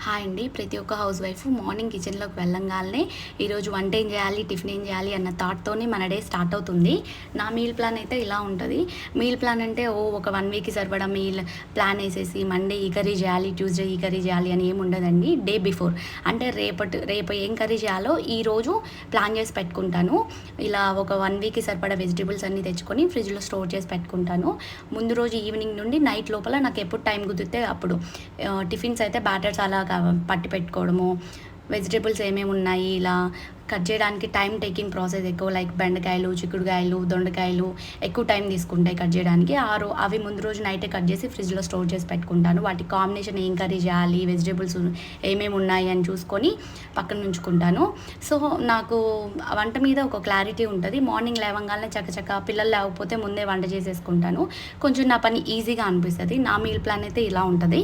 Hi అండి. ప్రతి ఒక్క హౌస్ వైఫ్ మార్నింగ్ కిచెన్లోకి వెళ్ళంగానే ఈరోజు వంట ఏం చేయాలి, టిఫిన్ ఏం చేయాలి అన్న థాట్తోనే మన డే స్టార్ట్ అవుతుంది. నా మీల్ ప్లాన్ అయితే ఇలా ఉంటుంది. మీల్ ప్లాన్ అంటే ఒక 1 వీక్కి సరిపడా మీల్ ప్లాన్ వేసేసి మండే ఈ కర్రీ చేయాలి, ట్యూస్డే ఈ కర్రీ చేయాలి అని ఏమి ఉండదండి. డే బిఫోర్ అంటే రేపు ఏం కర్రీ చేయాలో ఈరోజు ప్లాన్ చేసి పెట్టుకుంటాను. ఇలా ఒక 1 వీక్కి సరిపడా వెజిటేబుల్స్ అన్నీ తెచ్చుకొని ఫ్రిడ్జ్లో స్టోర్ చేసి పెట్టుకుంటాను. ముందు రోజు ఈవినింగ్ నుండి నైట్ లోపల నాకు ఎప్పుడు టైం కుదిరితే అప్పుడు టిఫిన్స్ అయితే బ్యాటర్స్ అలా పట్టి పెట్టుకోవడము, వెజిటేబుల్స్ ఏమేమి ఉన్నాయి ఇలా కట్ చేయడానికి టైం టేకింగ్ ప్రాసెస్ ఎక్కువ. లైక్ బెండకాయలు, చిక్కుడుకాయలు, దొండకాయలు ఎక్కువ టైం తీసుకుంటాయి కట్ చేయడానికి. అవి ముందు రోజు నైటే కట్ చేసి ఫ్రిడ్జ్లో స్టోర్ చేసి పెట్టుకుంటాను. వాటి కాంబినేషన్ ఏం కర్రీ చేయాలి, వెజిటేబుల్స్ ఏమేమి ఉన్నాయి అని చూసుకొని పక్కన ఉంచుకుంటాను. సో నాకు వంట మీద ఒక క్లారిటీ ఉంటుంది. మార్నింగ్ లేవగానే చక్కచక్క పిల్లలు లేకపోతే ముందే వంట చేసేసుకుంటాను. కొంచెం నా పని ఈజీగా అనిపిస్తుంది. నా మీల్ ప్లాన్ అయితే ఇలా ఉంటుంది.